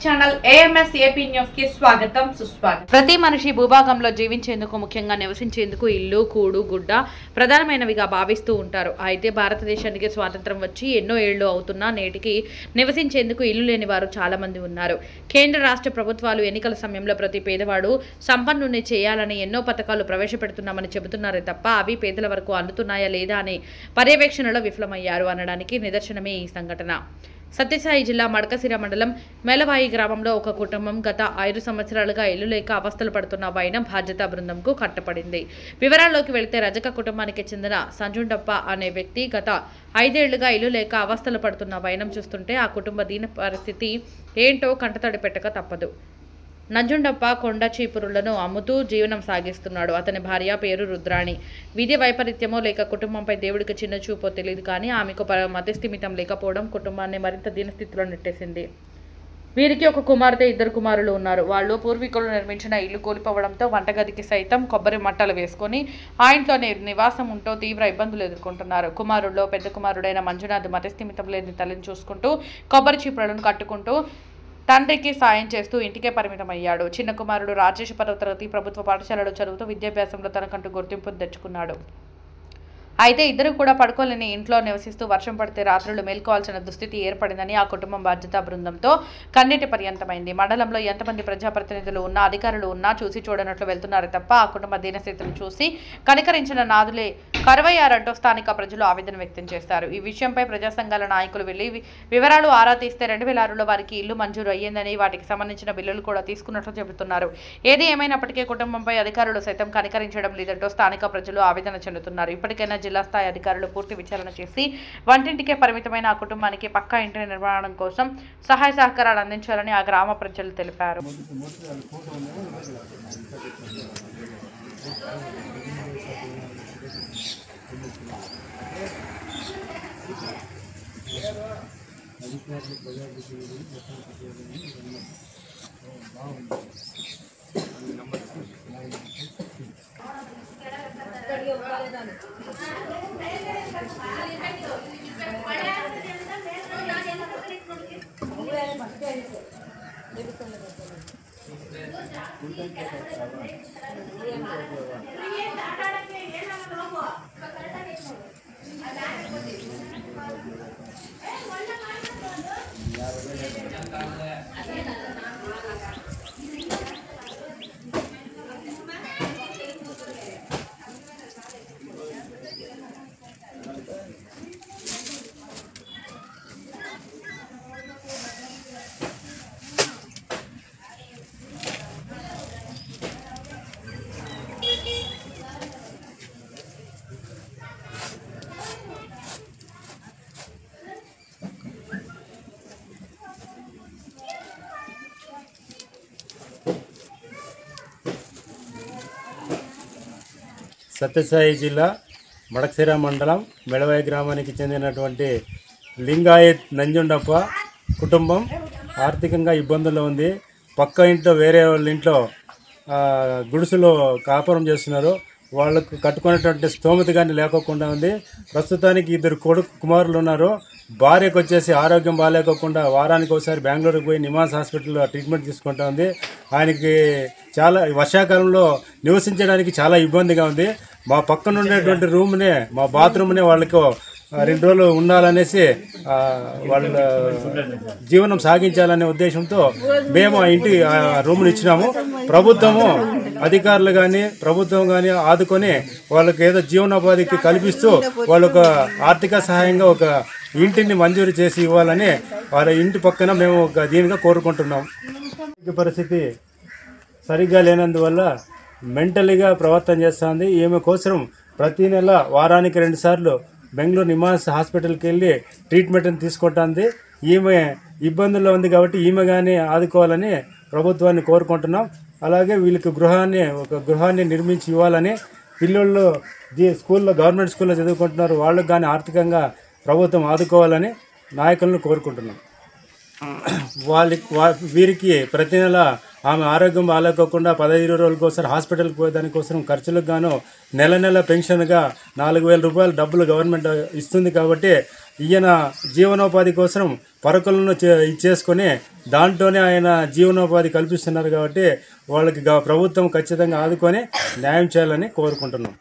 Channel AMS AP news కి స్వాగతం సుస్వాగతం. ప్రతి మనిషి భూభాగంలో జీవించేందుకు ముఖ్యంగా నివసించేందుకు ఇల్లు కూడు గుడ్డ ప్రధానమైనవిగా భావిస్తూ ఉంటారు. అయితే భారతదేశానికి స్వాతంత్రం వచ్చి ఎన్నో ఏళ్లు అవుతున్నా నేటికి నివసించేందుకు ఇల్లు లేని వారు చాలా మంది ఉన్నారు. కేంద్ర రాష్ట్ర ప్రభుత్వాలు ఎన్నికల సమయంలో ప్రతి పేదవాడు సంపన్నుని చేయాలని ఎన్నో పథకాలు ప్రవేశపెడుతున్నామని చెబుతున్నారే తప్ప అవి పేదల వరకు అందుతున్నాయా లేదా అనే పర్యవేక్షణలో విఫలమయ్యారు అనడానికి నిదర్శనమే ఈ సంఘటన. సత్యసాయి జిల్లా మడకశిర మండలం మేలవాయి గ్రామంలో ఒక కుటుంబం గత 5 సంవత్సరాలుగా ఇల్లు లేక అవస్థలు పడుతున్న వైనం బాధ్యతా బృందంకు కట్టపడింది. వివరాల్లోకి వెళితే రజక కుటుంబానికి చెందిన సంజుండప్ప అనే వ్యక్తి గత 5 ఏళ్లుగా ఇల్లు లేక అవస్థలు పడుతున్న వైనం చూస్తుంటే ఆ కుటుంబ దీన పరిస్థితి ఏంటో కంటతడి పెట్టక తప్పదు. నంజుండప్ప కొండ చీపురులను అమ్ముతూ జీవనం సాగిస్తున్నాడు. అతని భార్య పేరు రుద్రాణి. విధి వైపరీత్యమో లేక కుటుంబంపై దేవుడికి చిన్న చూపో తెలియదు కానీ ఆమెకు మతిస్థిమితం లేకపోవడం కుటుంబాన్ని మరింత దీనస్థితిలో నెట్టేసింది. వీరికి ఒక కుమార్తె 2 కుమారులు ఉన్నారు. వాళ్ళు పూర్వీకులు నిర్మించిన ఇల్లు కూలిపోవడంతో వంటగదికి సైతం కొబ్బరి మట్టలు వేసుకొని ఆ ఇంట్లోనే నివాసం ఉంటూ తీవ్ర ఇబ్బందులు ఎదుర్కొంటున్నారు. కుమారుల్లో పెద్ద కుమారుడైన మంజునాథ్ మతిస్థిమితం లేని తల్లిని చూసుకుంటూ కొబ్బరి చీపురులను కట్టుకుంటూ తండ్రికి సాయం చేస్తూ ఇంటికే పరిమితమయ్యాడు. చిన్న కుమారుడు రాజేష్ 10వ తరగతి ప్రభుత్వ పాఠశాలలో చదువుతూ విద్యాభ్యాసంలో తనకంటూ గుర్తింపును తెచ్చుకున్నాడు. అయితే ఇద్దరు కూడా పడుకోలేని ఇంట్లో నివసిస్తూ వర్షం పడితే రాత్రులు మేల్కోవాల్సిన దుస్థితి ఏర్పడిందని ఆ కుటుంబం బాధ్యతా బృందంతో కన్నీటి పర్యంతమైంది. మండలంలో ఎంతమంది ప్రజాప్రతినిధులు ఉన్నా అధికారులు ఉన్నా చూసి చూడనట్లు వెళ్తున్నారు తప్ప ఆ కుటుంబ దీనస్థితిని చూసి కనికరించిన నాదులే కరువయ్యారంటూ స్థానిక ప్రజలు ఆవేదన వ్యక్తం చేశారు. ఈ విషయంపై ప్రజా సంఘాల నాయకులు వెళ్లి వివరాలు ఆరా తీస్తే 2006లో వారికి ఇల్లు మంజూరు అయ్యిందని వాటికి సంబంధించిన బిల్లులు కూడా తీసుకున్నట్లు చెబుతున్నారు. ఏది ఏమైనప్పటికీ కుటుంబంపై అధికారులు సైతం కనికరించడం లేదంటూ స్థానిక ప్రజలు ఆవేదన చెందుతున్నారు. ఇప్పటికైనా జిల్లా స్థాయి అధికారులు పూర్తి విచారణ చేసి వంటింటికే పరిమితమైన ఆ కుటుంబానికి పక్కా ఇంటి నిర్మాణం కోసం సహాయ సహకారాలు అందించాలని ఆ గ్రామ ప్రజలు తెలిపారు. సత్యసాయి జిల్లా మడకశిర మండలం మెడవాయి గ్రామానికి చెందినటువంటి లింగాయత్ నంజుండప్ప కుటుంబం ఆర్థికంగా ఇబ్బందుల్లో ఉంది. పక్క ఇంట్లో వేరే వాళ్ళ ఇంట్లో గుడిసెలో కాపురం చేస్తున్నారు. వాళ్ళకు కట్టుకునేటువంటి స్తోమత కానీ లేకోకుండా ఉంది. ప్రస్తుతానికి 2 కుమారులు ఉన్నారు. భార్యకు వచ్చేసి ఆరోగ్యం బాగాలేకోకుండా వారానికి ఒకసారి బెంగళూరుకు పోయి నిమాస్ హాస్పిటల్లో ట్రీట్మెంట్ తీసుకుంటా ఉంది. ఆయనకి చాలా వర్షాకాలంలో నివసించడానికి చాలా ఇబ్బందిగా ఉంది. మా పక్కన ఉండేటువంటి రూమ్నే మా బాత్రూమ్నే వాళ్ళకు 2 రోజులు ఉండాలనేసి వాళ్ళ జీవనం సాగించాలనే ఉద్దేశంతో మేము ఆ ఇంటి రూమ్ని ఇచ్చినాము. ప్రభుత్వము అధికారులు కానీ ప్రభుత్వం కానీ ఆదుకొని వాళ్ళకి ఏదో జీవనోపాధికి కల్పిస్తూ వాళ్ళకు ఆర్థిక సహాయంగా ఒక ఇంటిని మంజూరు చేసి ఇవ్వాలని వాళ్ళ ఇంటి పక్కన మేము ఒక దీనిగా కోరుకుంటున్నాం. పరిస్థితి సరిగ్గా లేనందువల్ల మెంటలీగా ప్రవర్తన చేస్తుంది. ఈమె కోసం ప్రతి నెల వారానికి 2 సార్లు బెంగళూరు నిమాస్ హాస్పిటల్కి వెళ్ళి ట్రీట్మెంట్ని తీసుకుంటుంది. ఈమె ఇబ్బందుల్లో ఉంది కాబట్టి ఈమె కానీ ఆదుకోవాలని ప్రభుత్వాన్ని కోరుకుంటున్నాం. అలాగే వీళ్ళకి ఒక గృహాన్ని నిర్మించి ఇవ్వాలని పిల్లలు స్కూల్లో గవర్నమెంట్ స్కూల్లో చదువుకుంటున్నారు. వాళ్ళకి కానీ ఆర్థికంగా ప్రభుత్వం ఆదుకోవాలని నాయకులను కోరుకుంటున్నాం. వీరికి ప్రతి నెల ఆమె ఆరోగ్యం బాగాలేకోకుండా 15 రోజులకోసారి హాస్పిటల్కి పోయేదానికోసం ఖర్చులకు గాను నెల పెన్షన్గా 4,000 రూపాయలు డబ్బులు గవర్నమెంట్ ఇస్తుంది. కాబట్టి ఈయన జీవనోపాధి కోసం పరకులను చేసుకొని దాంట్లోనే ఆయన జీవనోపాధి కల్పిస్తున్నారు కాబట్టి వాళ్ళకి ప్రభుత్వం ఖచ్చితంగా ఆదుకొని న్యాయం చేయాలని కోరుకుంటున్నాం.